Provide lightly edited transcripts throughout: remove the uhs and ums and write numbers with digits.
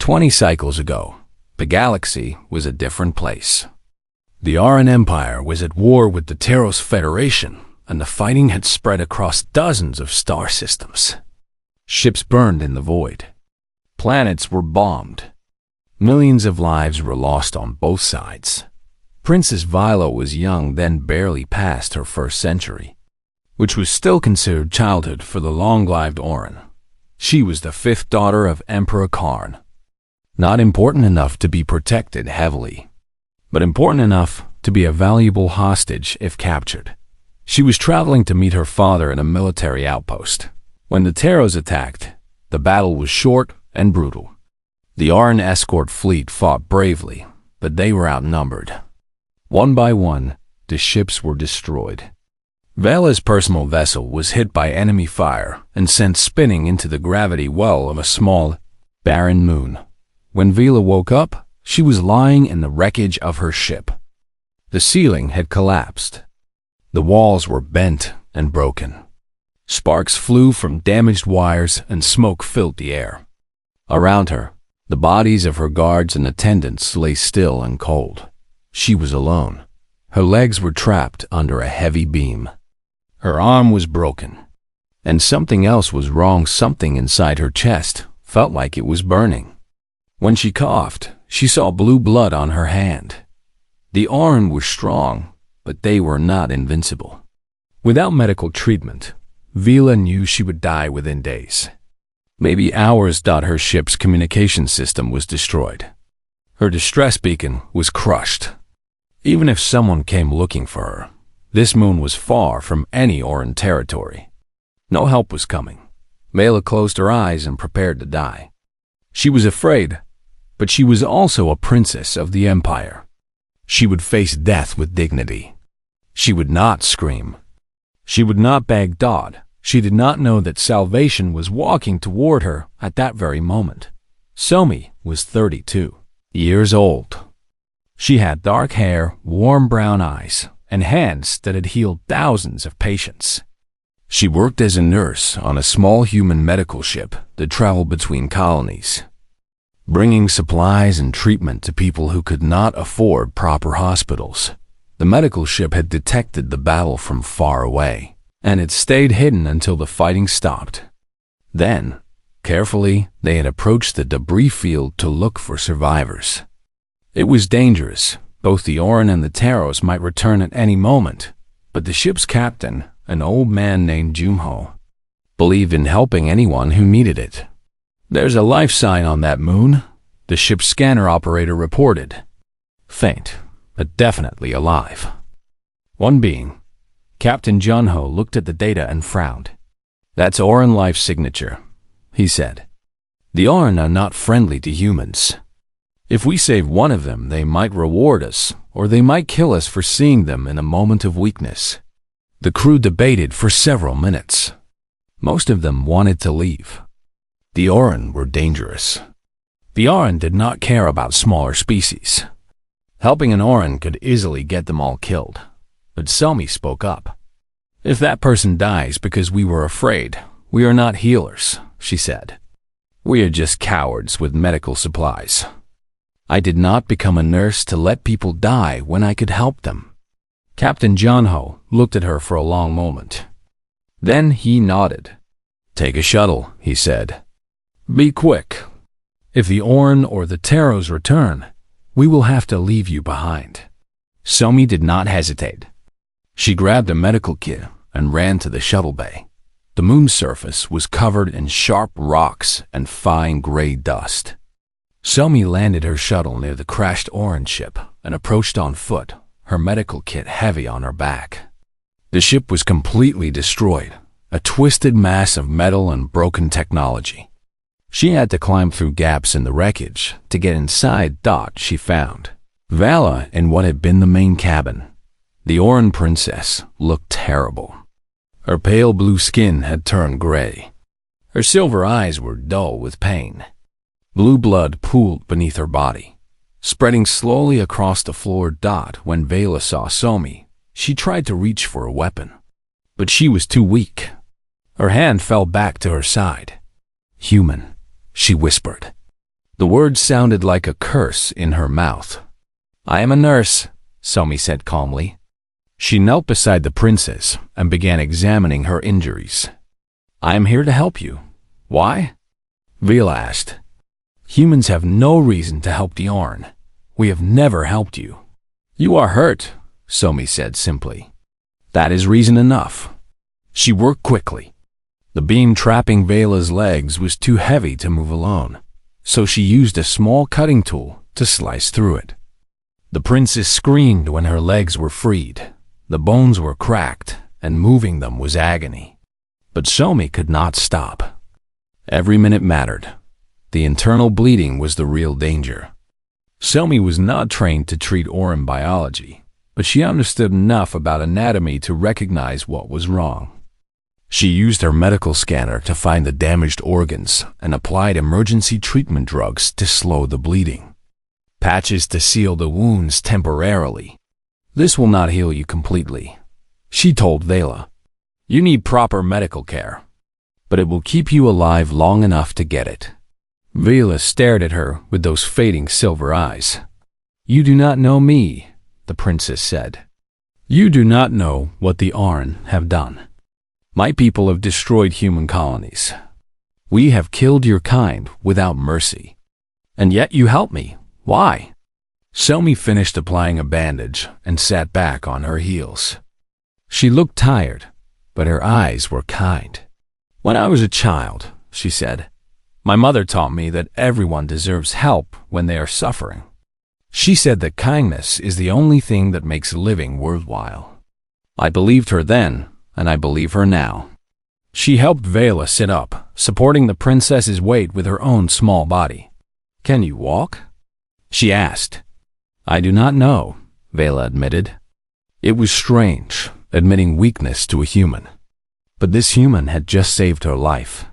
20 cycles ago, the galaxy was a different place. The Aran Empire was at war with the Taros Federation, and the fighting had spread across dozens of star systems. Ships burned in the void. Planets were bombed. Millions of lives were lost on both sides. Princess Vila was young, then barely past her first century, which was still considered childhood for the long-lived Orin. She was the fifth daughter of Emperor Karn. Not important enough to be protected heavily, but important enough to be a valuable hostage if captured. She was traveling to meet her father in a military outpost. When the Taros attacked, the battle was short and brutal. The Aran escort fleet fought bravely, but they were outnumbered. One by one, the ships were destroyed. Vela's personal vessel was hit by enemy fire and sent spinning into the gravity well of a small, barren moon. When Vela woke up, she was lying in the wreckage of her ship. The ceiling had collapsed. The walls were bent and broken. Sparks flew from damaged wires and smoke filled the air. Around her, the bodies of her guards and attendants lay still and cold. She was alone. Her legs were trapped under a heavy beam. Her arm was broken. And something else was wrong. Something inside her chest felt like it was burning. When she coughed, she saw blue blood on her hand. The Aran were strong, but they were not invincible. Without medical treatment, Vela knew she would die within days. Maybe hours. Her ship's communication system was destroyed. Her distress beacon was crushed. Even if someone came looking for her, this moon was far from any Oran territory. No help was coming. Vela closed her eyes and prepared to die. She was afraid, but she was also a princess of the Empire. She would face death with dignity. She would not scream. She would not beg God. She did not know that salvation was walking toward her at that very moment. Somi was 32 years old. She had dark hair, warm brown eyes, and hands that had healed thousands of patients. She worked as a nurse on a small human medical ship that traveled between colonies, bringing supplies and treatment to people who could not afford proper hospitals. The medical ship had detected the battle from far away, and it stayed hidden until the fighting stopped. Then, carefully, they had approached the debris field to look for survivors. It was dangerous. Both the Oran and the Taros might return at any moment, but the ship's captain, an old man named Jumho, believed in helping anyone who needed it. "There's a life sign on that moon," the ship's scanner operator reported. Faint, but definitely alive. One being, Captain Junho, looked at the data and frowned. "That's Oran life signature," he said. "The Oran are not friendly to humans. If we save one of them, they might reward us, or they might kill us for seeing them in a moment of weakness." The crew debated for several minutes. Most of them wanted to leave. The Oran were dangerous. The Oran did not care about smaller species. Helping an Oran could easily get them all killed. But Somi spoke up. "If that person dies because we were afraid, we are not healers," she said. "We are just cowards with medical supplies. I did not become a nurse to let people die when I could help them." Captain Junho looked at her for a long moment. Then he nodded. "Take a shuttle," he said. "Be quick. If the Oran or the Taros return, we will have to leave you behind." Somi did not hesitate. She grabbed a medical kit and ran to the shuttle bay. The moon's surface was covered in sharp rocks and fine gray dust. Somi landed her shuttle near the crashed Oran ship and approached on foot, her medical kit heavy on her back. The ship was completely destroyed, a twisted mass of metal and broken technology. She had to climb through gaps in the wreckage to get inside. She found Vala in what had been the main cabin. The Oran princess looked terrible. Her pale blue skin had turned gray. Her silver eyes were dull with pain. Blue blood pooled beneath her body, spreading slowly across the floor. When Vala saw Somi, she tried to reach for a weapon, but she was too weak. Her hand fell back to her side. "Human," she whispered. The words sounded like a curse in her mouth. "I am a nurse," Somi said calmly. She knelt beside the princess and began examining her injuries. "I am here to help you." "Why?" Vela asked. "Humans have no reason to help the Orn. We have never helped you." "You are hurt," Somi said simply. "That is reason enough." She worked quickly. The beam trapping Vela's legs was too heavy to move alone, so she used a small cutting tool to slice through it. The princess screamed when her legs were freed. The bones were cracked, and moving them was agony. But Somi could not stop. Every minute mattered. The internal bleeding was the real danger. Somi was not trained to treat Orin biology, but she understood enough about anatomy to recognize what was wrong. She used her medical scanner to find the damaged organs and applied emergency treatment drugs to slow the bleeding. Patches to seal the wounds temporarily. "This will not heal you completely," she told Vela. "You need proper medical care, but it will keep you alive long enough to get it." Vela stared at her with those fading silver eyes. "You do not know me," the princess said. "You do not know what the Arn have done. My people have destroyed human colonies. We have killed your kind without mercy. And yet you help me. Why?" Somi finished applying a bandage and sat back on her heels. She looked tired, but her eyes were kind. "When I was a child," she said, "my mother taught me that everyone deserves help when they are suffering. She said that kindness is the only thing that makes living worthwhile. I believed her then, and I believe her now." She helped Vela sit up, supporting the princess's weight with her own small body. "Can you walk?" she asked. "I do not know," Vela admitted. It was strange, admitting weakness to a human. But this human had just saved her life.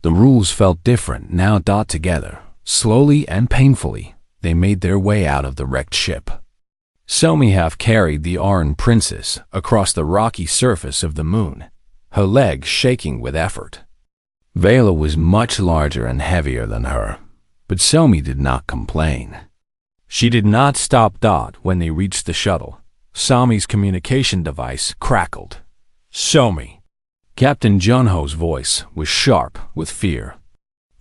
The rules felt different now. Together, slowly and painfully, they made their way out of the wrecked ship. Somi half carried the Arn princess across the rocky surface of the moon, her legs shaking with effort. Vela was much larger and heavier than her, but Somi did not complain. She did not stop. When they reached the shuttle, Somi's communication device crackled. "Somi." Captain Junho's voice was sharp with fear.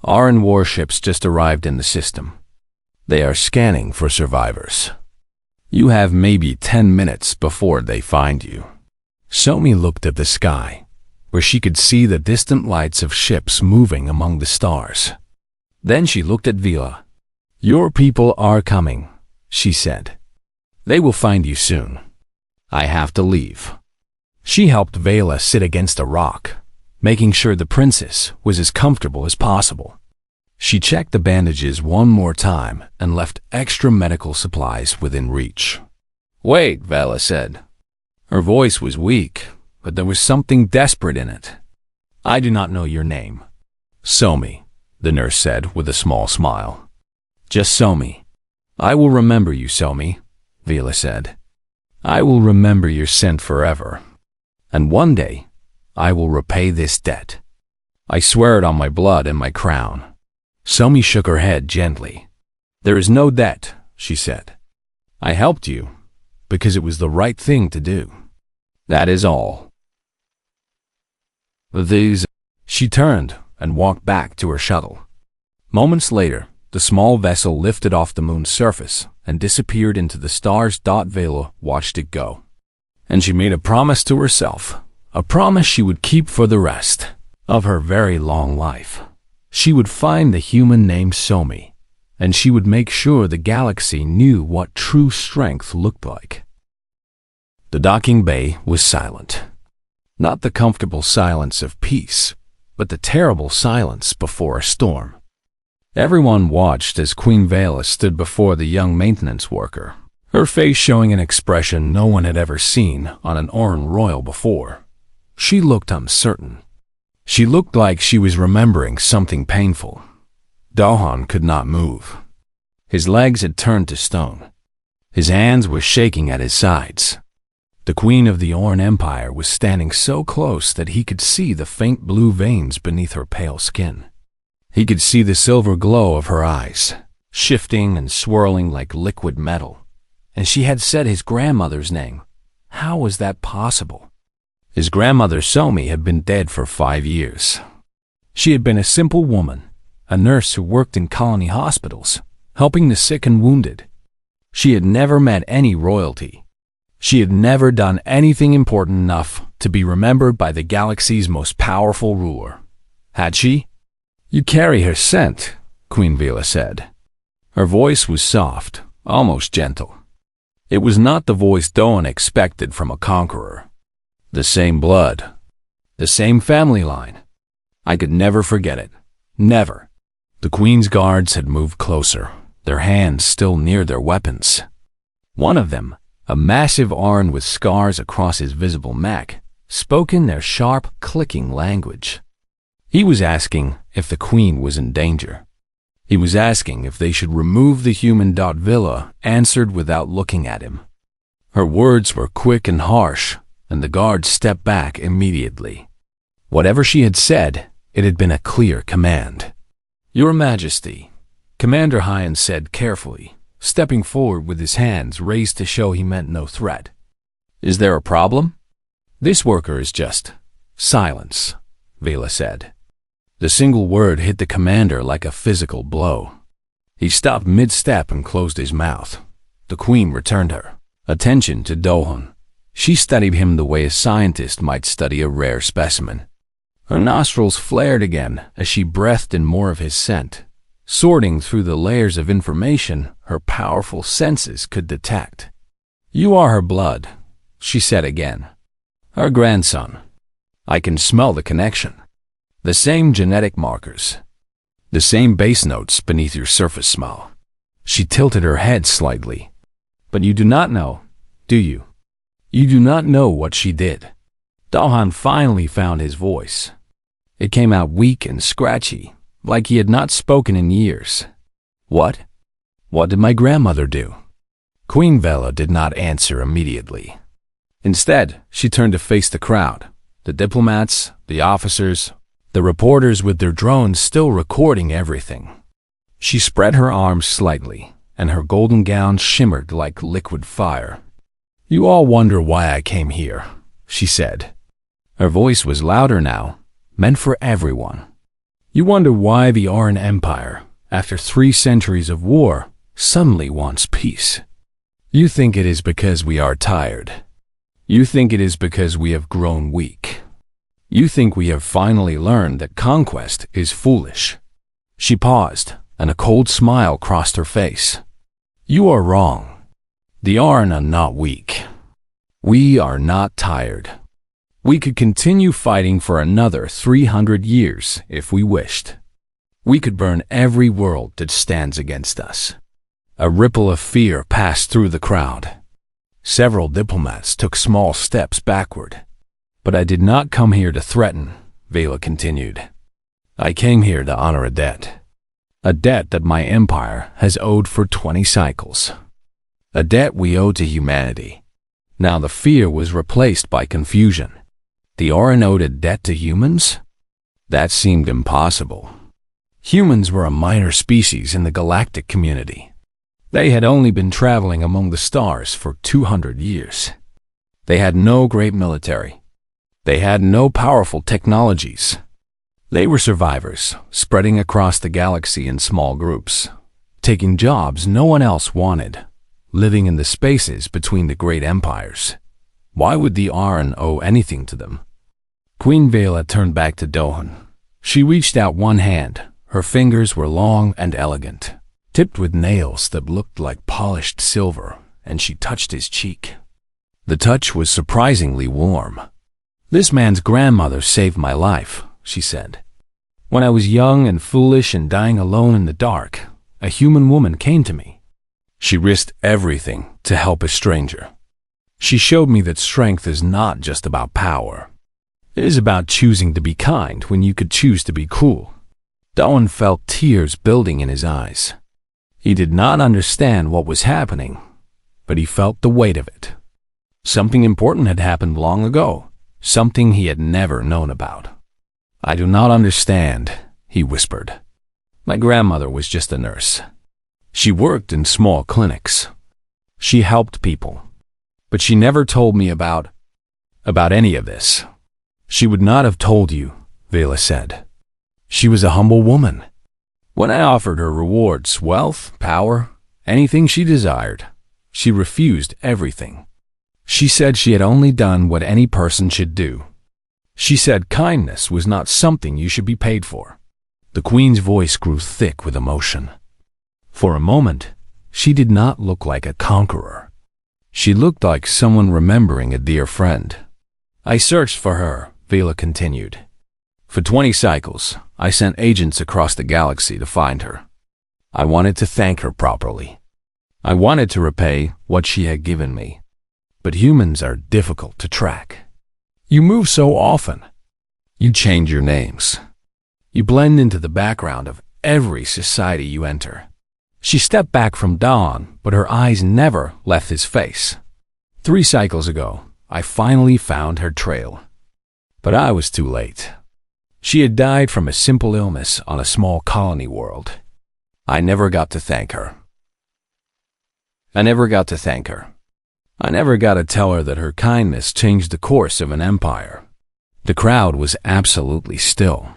"Arn warships just arrived in the system. They are scanning for survivors. You have maybe 10 minutes before they find you." Somi looked at the sky, where she could see the distant lights of ships moving among the stars. Then she looked at Vela. "Your people are coming," she said. "They will find you soon. I have to leave." She helped Vela sit against a rock, making sure the princess was as comfortable as possible. She checked the bandages one more time and left extra medical supplies within reach. "Wait," Vela said. Her voice was weak, but there was something desperate in it. "I do not know your name." "Somi," the nurse said with a small smile. "Just Somi." "I will remember you, Somi," Vela said. "I will remember your scent forever. And one day, I will repay this debt. I swear it on my blood and my crown." Somi shook her head gently. "There is no debt," she said. "I helped you because it was the right thing to do. That is all." She turned and walked back to her shuttle. Moments later, the small vessel lifted off the moon's surface and disappeared into the stars. Vela watched it go. And she made a promise to herself, a promise she would keep for the rest of her very long life. She would find the human named Somi, and she would make sure the galaxy knew what true strength looked like. The docking bay was silent. Not the comfortable silence of peace, but the terrible silence before a storm. Everyone watched as Queen Vela stood before the young maintenance worker, her face showing an expression no one had ever seen on an Orn royal before. She looked uncertain. She looked like she was remembering something painful. Dohan could not move. His legs had turned to stone. His hands were shaking at his sides. The Queen of the Orn Empire was standing so close that he could see the faint blue veins beneath her pale skin. He could see the silver glow of her eyes, shifting and swirling like liquid metal. And she had said his grandmother's name. How was that possible? His grandmother Somi had been dead for 5 years. She had been a simple woman, a nurse who worked in colony hospitals, helping the sick and wounded. She had never met any royalty. She had never done anything important enough to be remembered by the galaxy's most powerful ruler. Had she? "You carry her scent," Queen Vela said. Her voice was soft, almost gentle. It was not the voice Doan expected from a conqueror. The same blood. The same family line. I could never forget it. Never. The Queen's guards had moved closer, their hands still near their weapons. One of them, a massive Arn with scars across his visible neck, spoke in their sharp, clicking language. He was asking if the Queen was in danger. He was asking if they should remove the human. Villa answered without looking at him. Her words were quick and harsh, and the guards stepped back immediately. Whatever she had said, it had been a clear command. "Your Majesty," Commander Hyan said carefully, stepping forward with his hands raised to show he meant no threat. "Is there a problem?" "This worker is just..." "Silence," Vela said. The single word hit the commander like a physical blow. He stopped mid-step and closed his mouth. The Queen returned her attention to Dohan. She studied him the way a scientist might study a rare specimen. Her nostrils flared again as she breathed in more of his scent, sorting through the layers of information her powerful senses could detect. "You are her blood," she said again. "Her grandson. I can smell the connection. The same genetic markers. The same bass notes beneath your surface smell." She tilted her head slightly. "But you do not know, do you? You do not know what she did." Dohan finally found his voice. It came out weak and scratchy, like he had not spoken in years. "What? What did my grandmother do?" Queen Vela did not answer immediately. Instead, she turned to face the crowd, the diplomats, the officers, the reporters with their drones still recording everything. She spread her arms slightly, and her golden gown shimmered like liquid fire. "You all wonder why I came here," she said. Her voice was louder now, meant for everyone. "You wonder why the Aran Empire, after 3 centuries of war, suddenly wants peace. You think it is because we are tired. You think it is because we have grown weak. You think we have finally learned that conquest is foolish." She paused, and a cold smile crossed her face. "You are wrong. The Aran are not weak. We are not tired. We could continue fighting for another 300 years if we wished. We could burn every world that stands against us." A ripple of fear passed through the crowd. Several diplomats took small steps backward. "But I did not come here to threaten," Vela continued. "I came here to honor a debt that my empire has owed for 20 cycles. A debt we owe to humanity." Now the fear was replaced by confusion. The Aran owed a debt to humans? That seemed impossible. Humans were a minor species in the galactic community. They had only been traveling among the stars for 200 years. They had no great military. They had no powerful technologies. They were survivors, spreading across the galaxy in small groups, taking jobs no one else wanted, living in the spaces between the great empires. Why would the Aran owe anything to them? Queen Vela turned back to Dohan. She reached out one hand. Her fingers were long and elegant, tipped with nails that looked like polished silver, and she touched his cheek. The touch was surprisingly warm. "This man's grandmother saved my life," she said. "When I was young and foolish and dying alone in the dark, a human woman came to me. She risked everything to help a stranger. She showed me that strength is not just about power. It is about choosing to be kind when you could choose to be cruel." Doan felt tears building in his eyes. He did not understand what was happening, but he felt the weight of it. Something important had happened long ago. Something he had never known about. "I do not understand," he whispered. My grandmother was just a nurse. She worked in small clinics. She helped people. But she never told me about any of this. She would not have told you, Vela said. She was a humble woman. When I offered her rewards, wealth, power, anything she desired, she refused everything. She said she had only done what any person should do. She said kindness was not something you should be paid for. The Queen's voice grew thick with emotion. For a moment, she did not look like a conqueror. She looked like someone remembering a dear friend. I searched for her, Vela continued. For 20 cycles, I sent agents across the galaxy to find her. I wanted to thank her properly. I wanted to repay what she had given me. But humans are difficult to track. You move so often. You change your names. You blend into the background of every society you enter. She stepped back from Dawn, but her eyes never left his face. 3 cycles ago, I finally found her trail. But I was too late. She had died from a simple illness on a small colony world. I never got to thank her. I never got to tell her that her kindness changed the course of an empire. The crowd was absolutely still.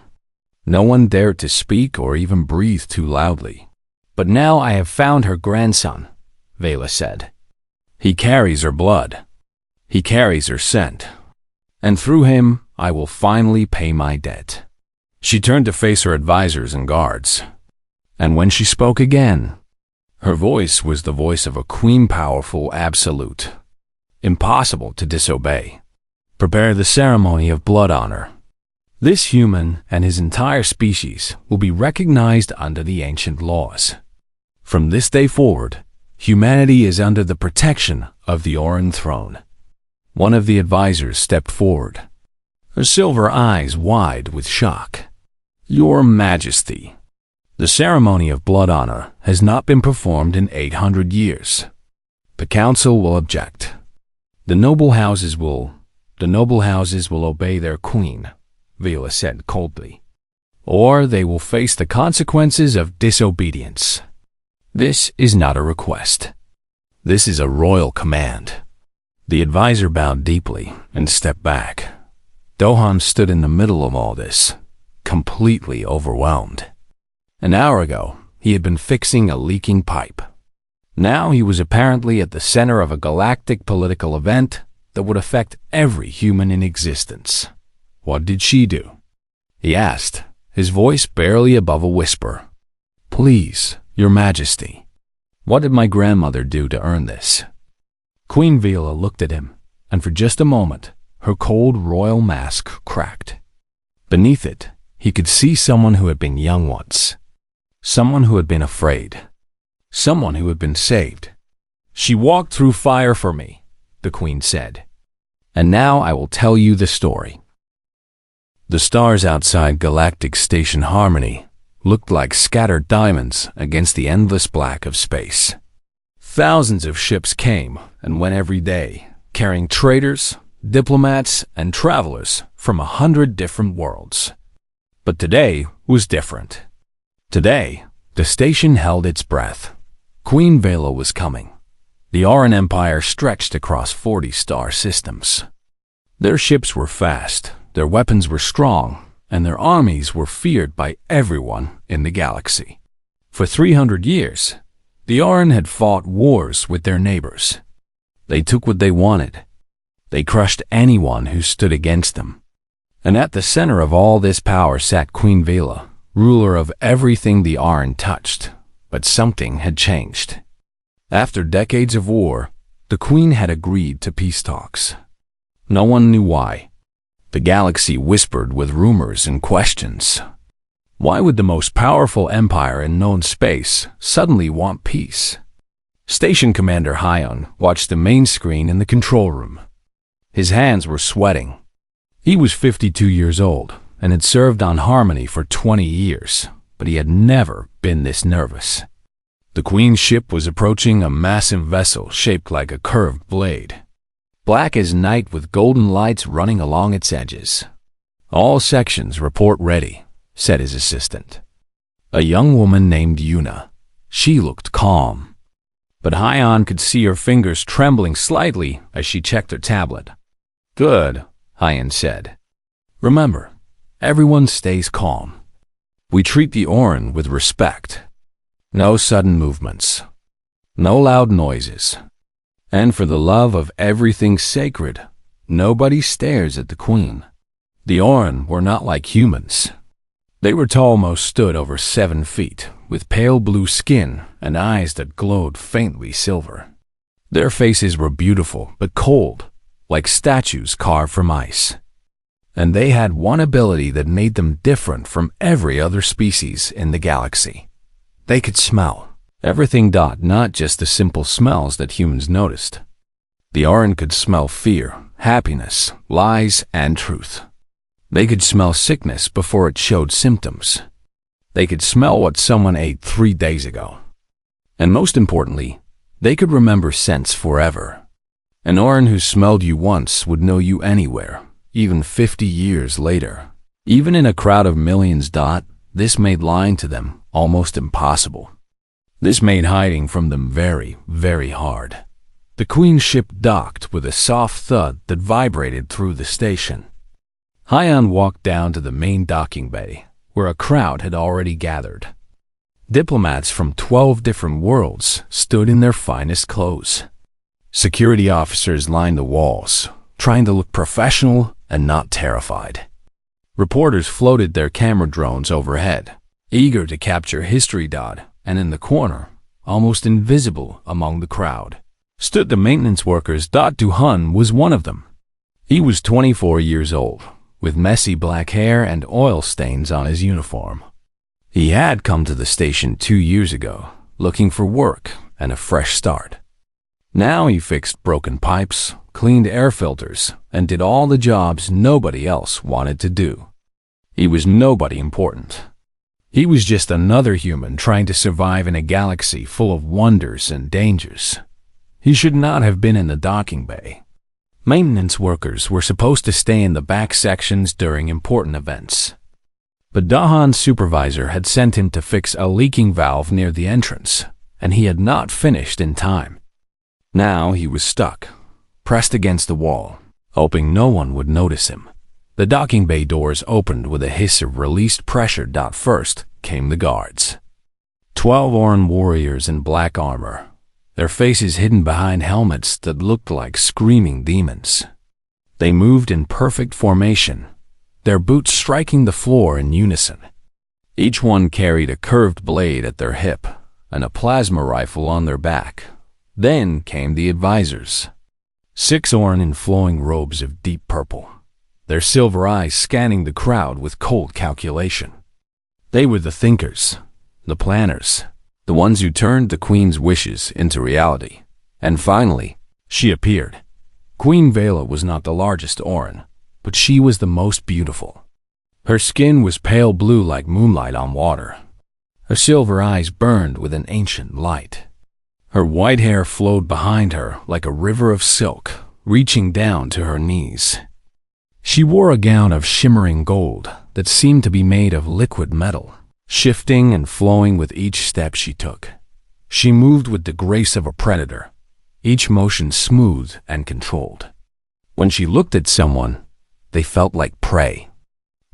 No one dared to speak or even breathe too loudly. But now I have found her grandson, Vela said. He carries her blood. He carries her scent. And through him, I will finally pay my debt. She turned to face her advisors and guards. And when she spoke again, her voice was the voice of a queen, powerful absolute. Impossible to disobey. Prepare the ceremony of blood honor. This human and his entire species will be recognized under the ancient laws. From this day forward, humanity is under the protection of the Oran throne. One of the advisors stepped forward, her silver eyes wide with shock. Your Majesty, the ceremony of blood honor has not been performed in 800 years. The council will object. The noble houses will obey their queen, Vela said coldly, or they will face the consequences of disobedience. This is not a request. This is a royal command. The advisor bowed deeply and stepped back. Dohan stood in the middle of all this, completely overwhelmed. An hour ago, he had been fixing a leaking pipe. Now he was apparently at the center of a galactic political event that would affect every human in existence. What did she do? He asked, his voice barely above a whisper. Please, Your Majesty, what did my grandmother do to earn this? Queen Vela looked at him, and for just a moment, her cold royal mask cracked. Beneath it, he could see someone who had been young once. Someone who had been afraid. Someone who had been saved. She walked through fire for me, the Queen said. And now I will tell you the story. The stars outside Galactic Station Harmony looked like scattered diamonds against the endless black of space. Thousands of ships came and went every day, carrying traders, diplomats, and travelers from 100 different worlds. But today was different. Today, the station held its breath. Queen Vela was coming. The Oran Empire stretched across 40 star systems. Their ships were fast, their weapons were strong, and their armies were feared by everyone in the galaxy. For 300 years, the Oran had fought wars with their neighbors. They took what they wanted. They crushed anyone who stood against them. And at the center of all this power sat Queen Vela, ruler of everything the Oran touched. But something had changed. After decades of war, the Queen had agreed to peace talks. No one knew why. The galaxy whispered with rumors and questions. Why would the most powerful empire in known space suddenly want peace? Station Commander Hyon watched the main screen in the control room. His hands were sweating. He was 52 years old and had served on Harmony for 20 years, but he had never been this nervous. The Queen's ship was approaching a massive vessel shaped like a curved blade. Black as night with golden lights running along its edges. All sections report ready, said his assistant. A young woman named Yuna. She looked calm, but Hyan could see her fingers trembling slightly as she checked her tablet. "Good," Hyan said. "Remember, everyone stays calm. We treat the Orin with respect. No sudden movements. No loud noises. And for the love of everything sacred, nobody stares at the Queen." The Orin were not like humans. They were tall, most stood over 7 feet, with pale blue skin and eyes that glowed faintly silver. Their faces were beautiful but cold, like statues carved from ice. And they had one ability that made them different from every other species in the galaxy. They could smell everything, not just the simple smells that humans noticed. The Orin could smell fear, happiness, lies, and truth. They could smell sickness before it showed symptoms. They could smell what someone ate 3 days ago. And most importantly, they could remember scents forever. An Orin who smelled you once would know you anywhere, even 50 years later. Even in a crowd of millions. This made lying to them almost impossible. This made hiding from them very, very hard. The Queen's ship docked with a soft thud that vibrated through the station. Hyan walked down to the main docking bay, where a crowd had already gathered. Diplomats from 12 different worlds stood in their finest clothes. Security officers lined the walls, trying to look professional and not terrified. Reporters floated their camera drones overhead, eager to capture history. And in the corner, almost invisible among the crowd, stood the maintenance workers. Duhan was one of them. He was 24 years old, with messy black hair and oil stains on his uniform. He had come to the station 2 years ago, looking for work and a fresh start. Now he fixed broken pipes, cleaned air filters, and did all the jobs nobody else wanted to do. He was nobody important. He was just another human trying to survive in a galaxy full of wonders and dangers. He should not have been in the docking bay. Maintenance workers were supposed to stay in the back sections during important events. But Dahan's supervisor had sent him to fix a leaking valve near the entrance, and he had not finished in time. Now he was stuck, pressed against the wall, hoping no one would notice him. The docking bay doors opened with a hiss of released pressure. First came the guards. 12 Orin warriors in black armor, their faces hidden behind helmets that looked like screaming demons. They moved in perfect formation, their boots striking the floor in unison. Each one carried a curved blade at their hip and a plasma rifle on their back. Then came the advisors. 6 Orin in flowing robes of deep purple, their silver eyes scanning the crowd with cold calculation. They were the thinkers, the planners, the ones who turned the Queen's wishes into reality. And finally, she appeared. Queen Vela was not the largest Orin, but she was the most beautiful. Her skin was pale blue like moonlight on water. Her silver eyes burned with an ancient light. Her white hair flowed behind her like a river of silk, reaching down to her knees. She wore a gown of shimmering gold that seemed to be made of liquid metal, shifting and flowing with each step she took. She moved with the grace of a predator, each motion smooth and controlled. When she looked at someone, they felt like prey.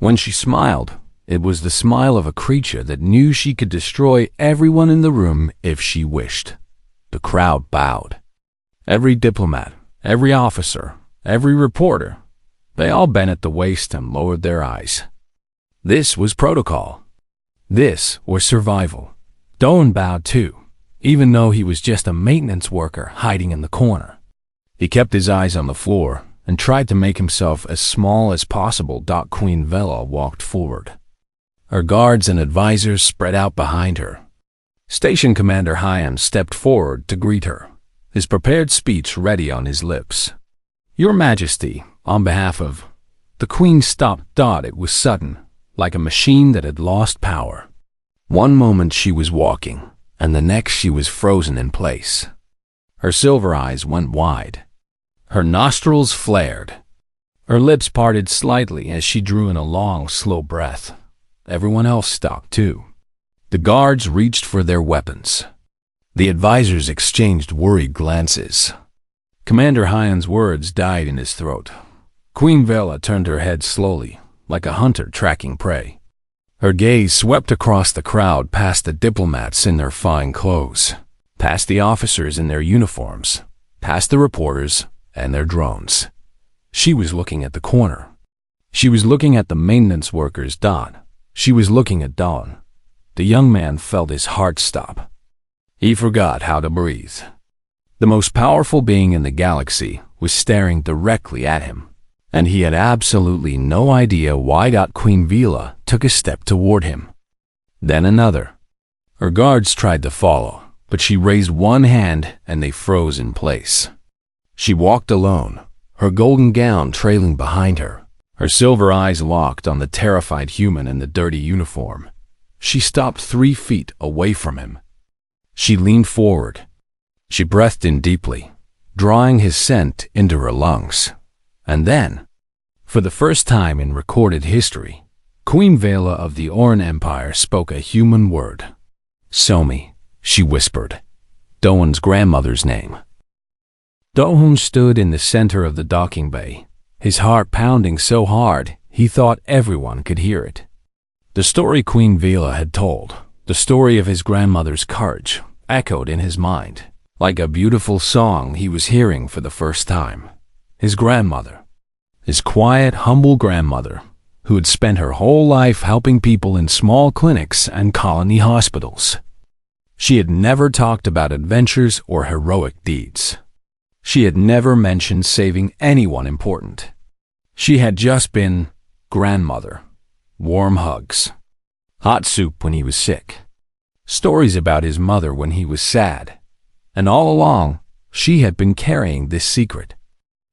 When she smiled, it was the smile of a creature that knew she could destroy everyone in the room if she wished. The crowd bowed. Every diplomat, every officer, every reporter, they all bent at the waist and lowered their eyes. This was protocol. This was survival. Doan bowed too, even though he was just a maintenance worker hiding in the corner. He kept his eyes on the floor and tried to make himself as small as possible. Queen Vela walked forward. Her guards and advisors spread out behind her. Station Commander Hyan stepped forward to greet her, his prepared speech ready on his lips. "Your Majesty, on behalf of..." The Queen stopped. It was sudden, like a machine that had lost power. One moment she was walking, and the next she was frozen in place. Her silver eyes went wide. Her nostrils flared. Her lips parted slightly as she drew in a long, slow breath. Everyone else stopped too. The guards reached for their weapons. The advisors exchanged worried glances. Commander Hyan's words died in his throat. Queen Vela turned her head slowly, like a hunter tracking prey. Her gaze swept across the crowd past the diplomats in their fine clothes, past the officers in their uniforms, past the reporters and their drones. She was looking at the corner. She was looking at the maintenance workers, Don. She was looking at Don. The young man felt his heart stop. He forgot how to breathe. The most powerful being in the galaxy was staring directly at him, and he had absolutely no idea why. Queen Vela took a step toward him. Then another. Her guards tried to follow, but she raised one hand and they froze in place. She walked alone, her golden gown trailing behind her, her silver eyes locked on the terrified human in the dirty uniform. She stopped 3 feet away from him. She leaned forward. She breathed in deeply, drawing his scent into her lungs. And then, for the first time in recorded history, Queen Vela of the Oran Empire spoke a human word. Somi, she whispered, Doan's grandmother's name. Doan stood in the center of the docking bay, his heart pounding so hard he thought everyone could hear it. The story Queen Vela had told, the story of his grandmother's courage, echoed in his mind, like a beautiful song he was hearing for the first time. His grandmother, his quiet, humble grandmother, who had spent her whole life helping people in small clinics and colony hospitals. She had never talked about adventures or heroic deeds. She had never mentioned saving anyone important. She had just been grandmother. Warm hugs. Hot soup when he was sick. Stories about his mother when he was sad. And all along, she had been carrying this secret.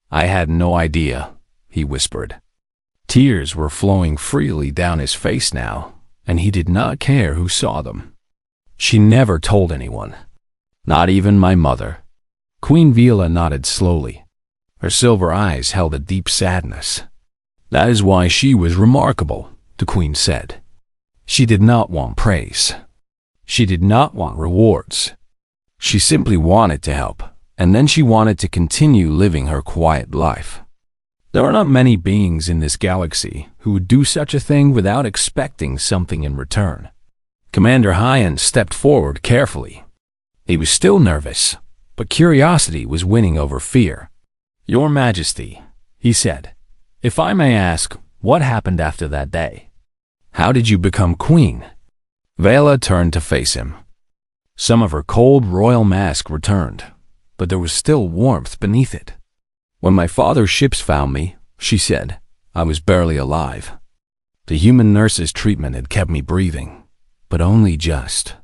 I had no idea, he whispered. Tears were flowing freely down his face now, and he did not care who saw them. She never told anyone. Not even my mother. Queen Vela nodded slowly. Her silver eyes held a deep sadness. That is why she was remarkable, the queen said. She did not want praise. She did not want rewards. She simply wanted to help, and then she wanted to continue living her quiet life. There are not many beings in this galaxy who would do such a thing without expecting something in return. Commander Hyan stepped forward carefully. He was still nervous, but curiosity was winning over fear. Your Majesty, he said, if I may ask, what happened after that day? How did you become queen? Vela turned to face him. Some of her cold royal mask returned, but there was still warmth beneath it. When my father's ships found me, she said, I was barely alive. The human nurse's treatment had kept me breathing, but only just.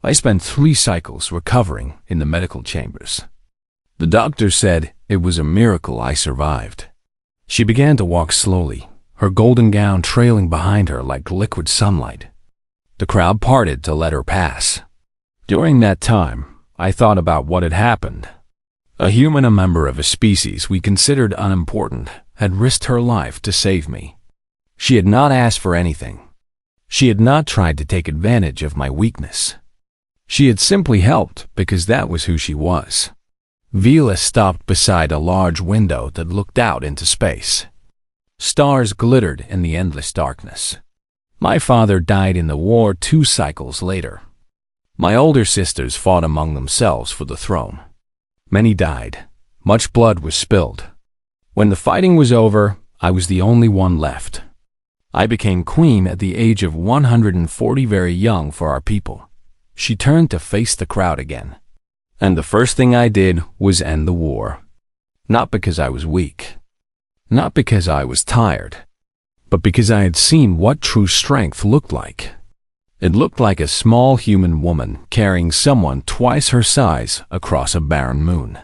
I spent 3 cycles recovering in the medical chambers. The doctor said it was a miracle I survived. She began to walk slowly, her golden gown trailing behind her like liquid sunlight. The crowd parted to let her pass. During that time, I thought about what had happened. A human, a member of a species we considered unimportant, had risked her life to save me. She had not asked for anything. She had not tried to take advantage of my weakness. She had simply helped because that was who she was. Vela stopped beside a large window that looked out into space. Stars glittered in the endless darkness. My father died in the war 2 cycles later. My older sisters fought among themselves for the throne. Many died. Much blood was spilled. When the fighting was over, I was the only one left. I became queen at the age of 140, very young for our people. She turned to face the crowd again. And the first thing I did was end the war. Not because I was weak. Not because I was tired. But because I had seen what true strength looked like. It looked like a small human woman carrying someone twice her size across a barren moon.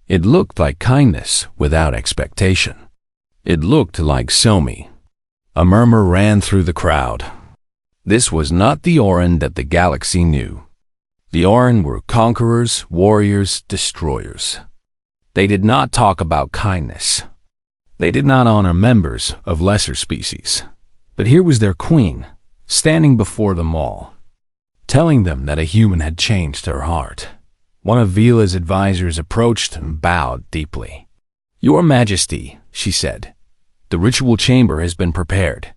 It looked like kindness without expectation. It looked like Somi. A murmur ran through the crowd. This was not the Oran that the galaxy knew. The Oran were conquerors, warriors, destroyers. They did not talk about kindness. They did not honor members of lesser species. But here was their queen, standing before them all. telling them that a human had changed her heart. One of Vila's advisors approached and bowed deeply. "Your Majesty," she said, "the ritual chamber has been prepared.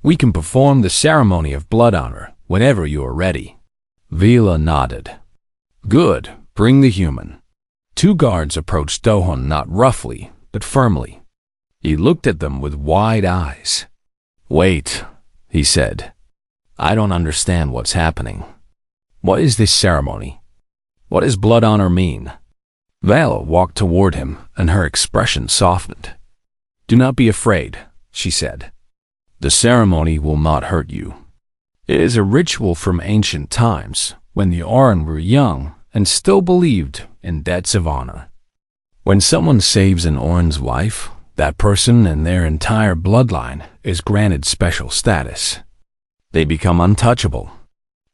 We can perform the ceremony of blood honor whenever you are ready." Vila nodded. "Good, bring the human." Two guards approached Dohon not roughly, but firmly. He looked at them with wide eyes. "Wait," he said. "I don't understand what's happening. What is this ceremony? What does blood honor mean?" Vala walked toward him, and her expression softened. "Do not be afraid," she said. "The ceremony will not hurt you. It is a ritual from ancient times, when the Auran were young and still believed in debts of honor. When someone saves an Auran's life, that person and their entire bloodline is granted special status. They become untouchable.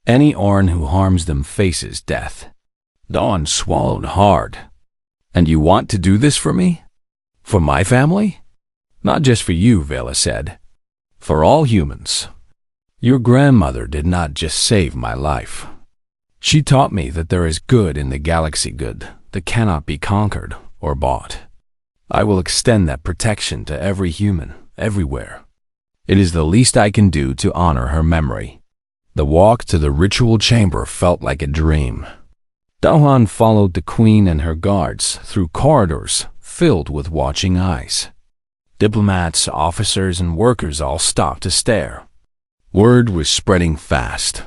Any Auran who harms them faces death." Dawn swallowed hard. "And you want to do this for me? For my family?" "Not just for you," Vela said. "For all humans. Your grandmother did not just save my life. She taught me that there is good in the galaxy, good that cannot be conquered or bought. I will extend that protection to every human, everywhere. It is the least I can do to honor her memory." The walk to the ritual chamber felt like a dream. Dohan followed the queen and her guards through corridors filled with watching eyes. Diplomats, officers, and workers all stopped to stare. Word was spreading fast.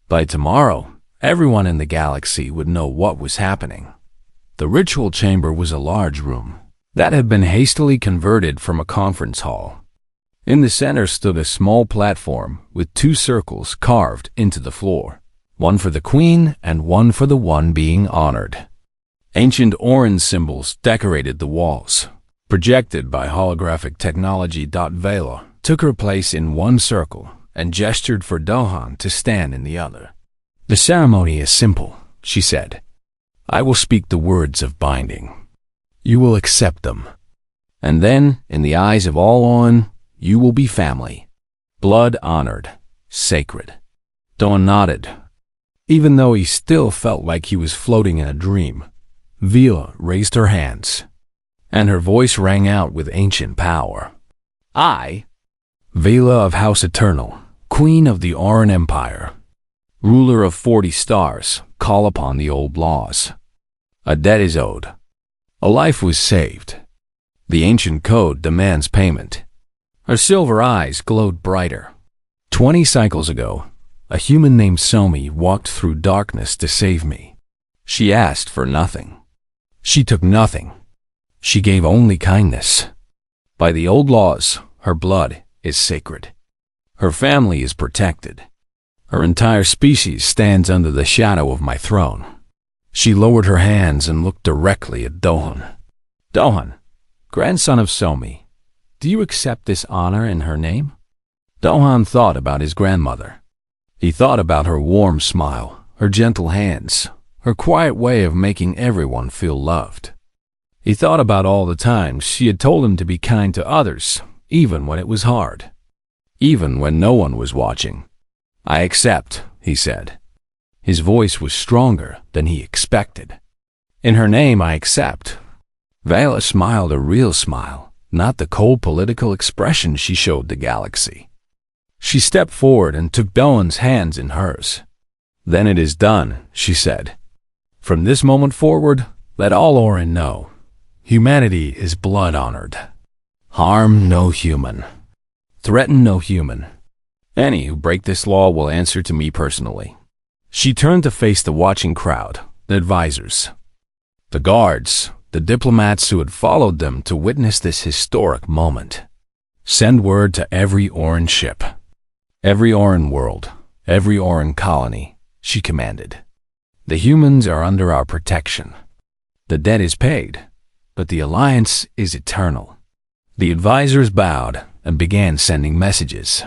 By tomorrow, everyone in the galaxy would know what was happening. The ritual chamber was a large room that had been hastily converted from a conference hall. In the center stood a small platform with two circles carved into the floor, one for the queen and one for the one being honored. Ancient Auran symbols decorated the walls, projected by holographic technology. Vela took her place in one circle and gestured for Dohan to stand in the other. "The ceremony is simple," she said. "I will speak the words of binding. You will accept them. And then, in the eyes of all on, you will be family. Blood honored, sacred." Dawn nodded. Even though he still felt like he was floating in a dream, Vila raised her hands, and her voice rang out with ancient power. "I, Vila of House Eternal, Queen of the Auran Empire, ruler of 40 stars, call upon the old laws. A debt is owed. A life was saved. The ancient code demands payment." Her silver eyes glowed brighter. 20 cycles ago, a human named Somi walked through darkness to save me. She asked for nothing. She took nothing. She gave only kindness. By the old laws, her blood is sacred. Her family is protected. Her entire species stands under the shadow of my throne. She lowered her hands and looked directly at Dohan. "Dohan, grandson of Somi, do you accept this honor in her name?" Dohan thought about his grandmother. He thought about her warm smile, her gentle hands, her quiet way of making everyone feel loved. He thought about all the times she had told him to be kind to others, even when it was hard, even when no one was watching. "I accept," he said. His voice was stronger than he expected. "In her name, I accept." Vala smiled a real smile, not the cold political expression she showed the galaxy. She stepped forward and took Dohan's hands in hers. "Then it is done," she said. "From this moment forward, let all Auran know. Humanity is blood honored. Harm no human. Threaten no human. Any who break this law will answer to me personally." She turned to face the watching crowd, the advisors, the guards, the diplomats who had followed them to witness this historic moment. "Send word to every Auran ship, every Auran world, every Auran colony," she commanded. "The humans are under our protection. The debt is paid, but the alliance is eternal." The advisors bowed and began sending messages.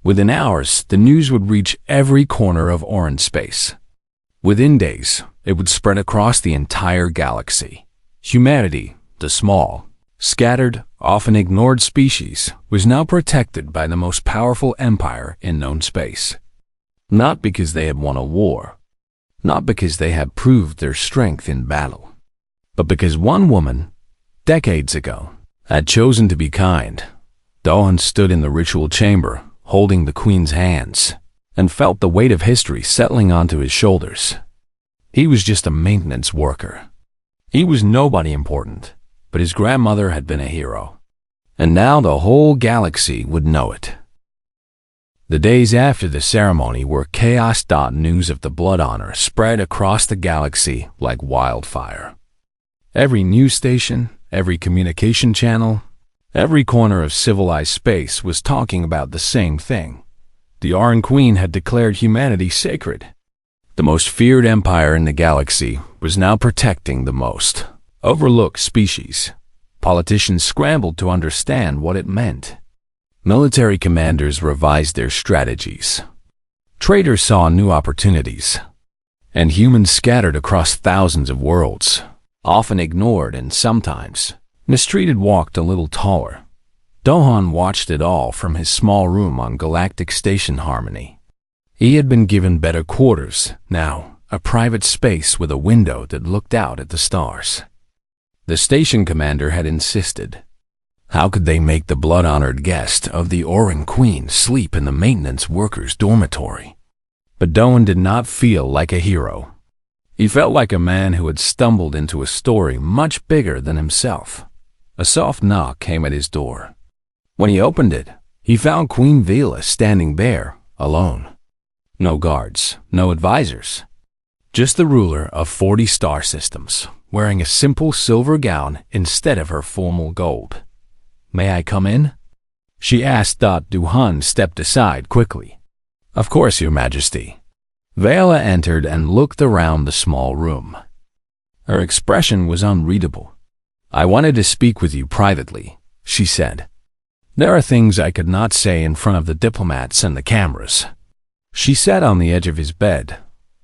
Within hours, the news would reach every corner of Auran space. Within days, it would spread across the entire galaxy. Humanity, the small, scattered, often ignored species, was now protected by the most powerful empire in known space. Not because they had won a war, not because they had proved their strength in battle, but because one woman, decades ago, had chosen to be kind. Dohan stood in the ritual chamber, holding the queen's hands, and felt the weight of history settling onto his shoulders. He was just a maintenance worker. He was nobody important, but his grandmother had been a hero. And now the whole galaxy would know it. The days after the ceremony were chaos. News of the blood honor spread across the galaxy like wildfire. Every news station, every communication channel, every corner of civilized space was talking about the same thing. The Oran Queen had declared humanity sacred. The most feared empire in the galaxy was now protecting the most overlooked species. Politicians scrambled to understand what it meant. Military commanders revised their strategies. Traders saw new opportunities. And humans scattered across thousands of worlds, often ignored and sometimes mistreated, walked a little taller. Dohan watched it all from his small room on Galactic Station Harmony. He had been given better quarters, now a private space with a window that looked out at the stars. The station commander had insisted. How could they make the blood-honored guest of the Oran Queen sleep in the maintenance workers' dormitory? But Dohan did not feel like a hero. He felt like a man who had stumbled into a story much bigger than himself. A soft knock came at his door. When he opened it, he found Queen Vela standing there, alone. No guards, no advisors. Just the ruler of 40 star systems, wearing a simple silver gown instead of her formal gold. "May I come in?" she asked. Dohan stepped aside quickly. "Of course, Your Majesty." Vela entered and looked around the small room. Her expression was unreadable. "I wanted to speak with you privately," she said. "There are things I could not say in front of the diplomats and the cameras." She sat on the edge of his bed,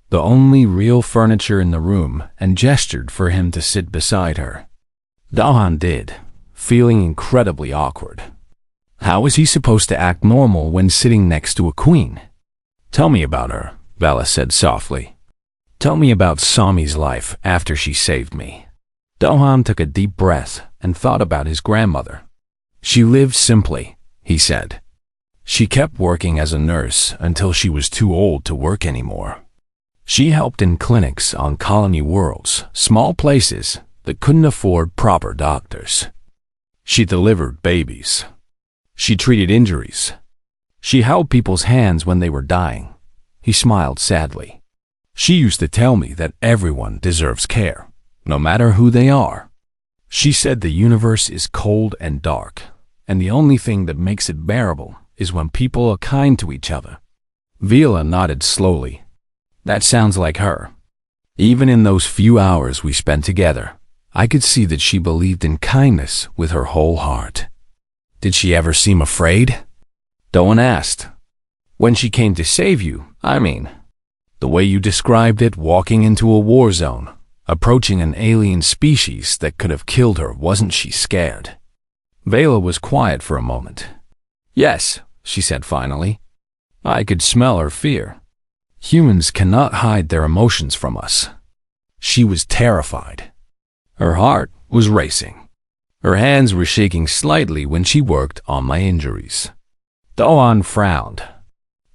the only real furniture in the room, and gestured for him to sit beside her. Dohan did, feeling incredibly awkward. How was he supposed to act normal when sitting next to a queen? "Tell me about her," Vela said softly. "Tell me about Sami's life after she saved me." Dohan took a deep breath and thought about his grandmother. "She lived simply," he said. "She kept working as a nurse until she was too old to work anymore. She helped in clinics on colony worlds, small places that couldn't afford proper doctors. She delivered babies. She treated injuries. She held people's hands when they were dying." He smiled sadly. "She used to tell me that everyone deserves care, no matter who they are. She said the universe is cold and dark, and the only thing that makes it bearable is when people are kind to each other." Vela nodded slowly. "That sounds like her. Even in those few hours we spent together, I could see that she believed in kindness with her whole heart." "Did she ever seem afraid?" Dohan asked. "When she came to save you, I mean. The way you described it, walking into a war zone, approaching an alien species that could have killed her, wasn't she scared?" Vela was quiet for a moment. "Yes," she said finally. "I could smell her fear. Humans cannot hide their emotions from us." She was terrified. Her heart was racing. Her hands were shaking slightly when she worked on my injuries. Dohan frowned.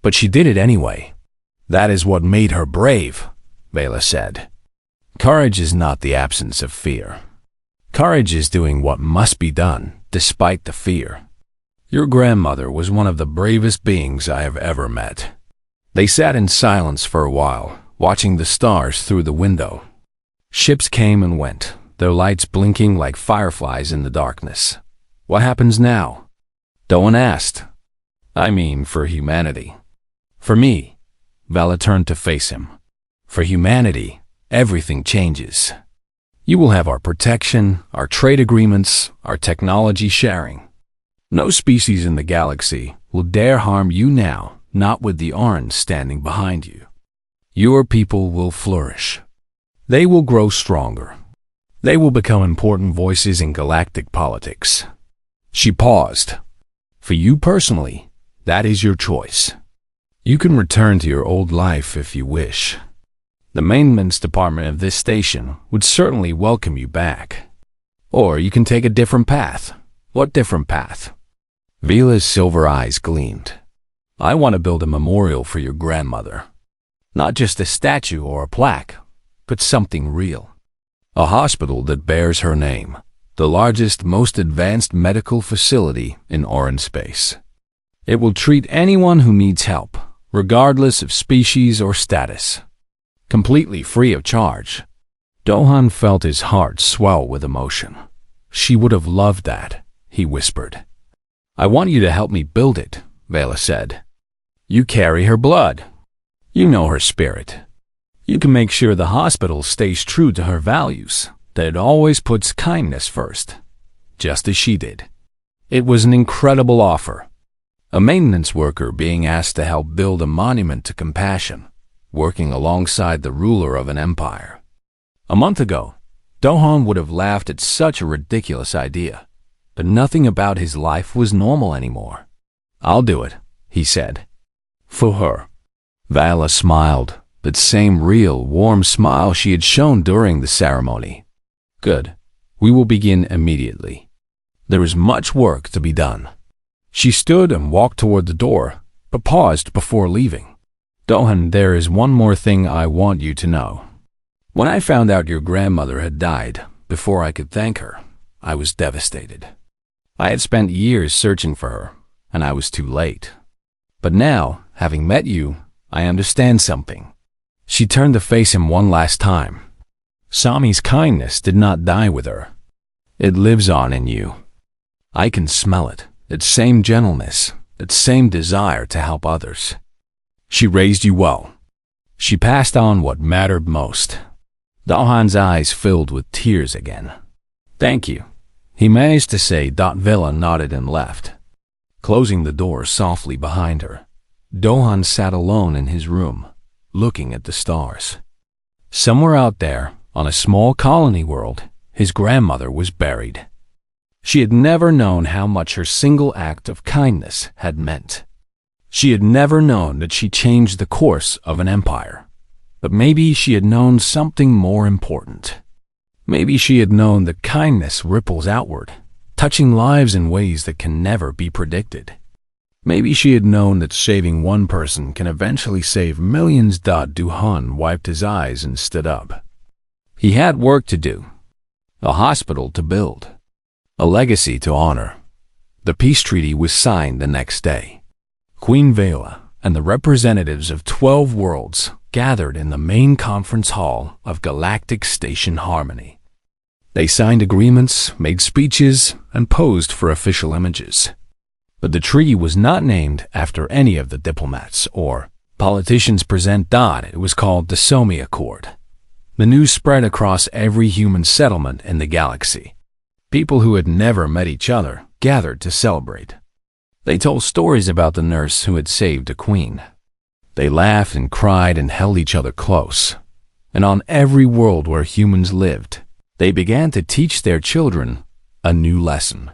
"But she did it anyway. That is what made her brave," Vela said. "Courage is not the absence of fear. Courage is doing what must be done, despite the fear. Your grandmother was one of the bravest beings I have ever met." They sat in silence for a while, watching the stars through the window. Ships came and went, their lights blinking like fireflies in the darkness. "What happens now?" Dohan asked. "I mean, for humanity." "For me," Vela turned to face him. "For humanity, everything changes. You will have our protection, our trade agreements, our technology sharing. No species in the galaxy will dare harm you now, not with the Orange standing behind you. Your people will flourish. They will grow stronger. They will become important voices in galactic politics." She paused. "For you personally, that is your choice. You can return to your old life if you wish. The maintenance department of this station would certainly welcome you back. Or you can take a different path. What different path? Vila's silver eyes gleamed. I want to build a memorial for your grandmother. Not just a statue or a plaque, but something real. A hospital that bears her name. The largest, most advanced medical facility in Oran space. It will treat anyone who needs help, regardless of species or status. Completely free of charge. Dohan felt his heart swell with emotion. She would have loved that, he whispered. I want you to help me build it, Vela said. You carry her blood. You know her spirit. You can make sure the hospital stays true to her values, that it always puts kindness first, just as she did. It was an incredible offer. A maintenance worker being asked to help build a monument to compassion, working alongside the ruler of an empire. A month ago, Dohan would have laughed at such a ridiculous idea, but nothing about his life was normal anymore. I'll do it, he said. For her. Vala smiled, that same real, warm smile she had shown during the ceremony. Good. We will begin immediately. There is much work to be done. She stood and walked toward the door, but paused before leaving. Dohan, there is one more thing I want you to know. When I found out your grandmother had died, before I could thank her, I was devastated. I had spent years searching for her, and I was too late. But now, having met you, I understand something. She turned to face him one last time. Sami's kindness did not die with her. It lives on in you. I can smell it, that same gentleness, that same desire to help others. She raised you well. She passed on what mattered most. Dohan's eyes filled with tears again. Thank you, he managed to say. Vela nodded and left. Closing the door softly behind her, Dohan sat alone in his room, looking at the stars. Somewhere out there, on a small colony world, his grandmother was buried. She had never known how much her single act of kindness had meant. She had never known that she changed the course of an empire. But maybe she had known something more important. Maybe she had known that kindness ripples outward, touching lives in ways that can never be predicted. Maybe she had known that saving one person can eventually save millions. Dohan wiped his eyes and stood up. He had work to do, a hospital to build, a legacy to honor. The peace treaty was signed the next day. Queen Vela and the representatives of 12 worlds gathered in the main conference hall of Galactic Station Harmony. They signed agreements, made speeches, and posed for official images. But the treaty was not named after any of the diplomats or politicians present. It was called the Somi Accord. The news spread across every human settlement in the galaxy. People who had never met each other gathered to celebrate. They told stories about the nurse who had saved a queen. They laughed and cried and held each other close. And on every world where humans lived, they began to teach their children a new lesson.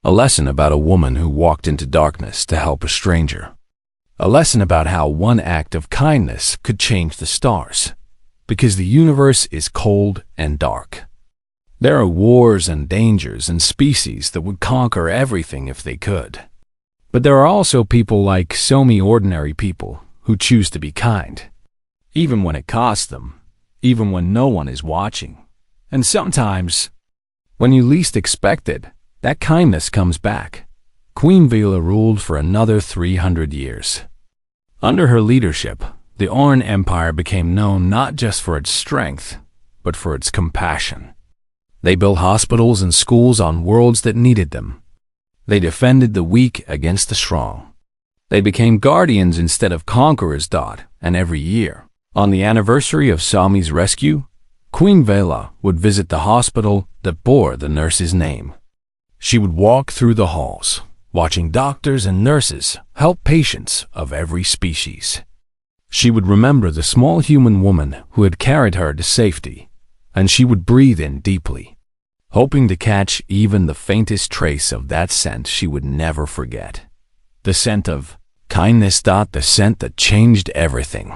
A lesson about a woman who walked into darkness to help a stranger. A lesson about how one act of kindness could change the stars. Because the universe is cold and dark. There are wars and dangers and species that would conquer everything if they could. But there are also people like Somi, ordinary people, who choose to be kind, even when it costs them, even when no one is watching. And sometimes, when you least expect it, that kindness comes back. Queen Vela ruled for another 300 years. Under her leadership, the Oran Empire became known not just for its strength, but for its compassion. They built hospitals and schools on worlds that needed them. They defended the weak against the strong. They became guardians instead of conquerors. And every year, on the anniversary of Sami's rescue, Queen Vela would visit the hospital that bore the nurse's name. She would walk through the halls, watching doctors and nurses help patients of every species. She would remember the small human woman who had carried her to safety, and she would breathe in deeply, hoping to catch even the faintest trace of that scent she would never forget. The scent of Kindness. The scent that changed everything.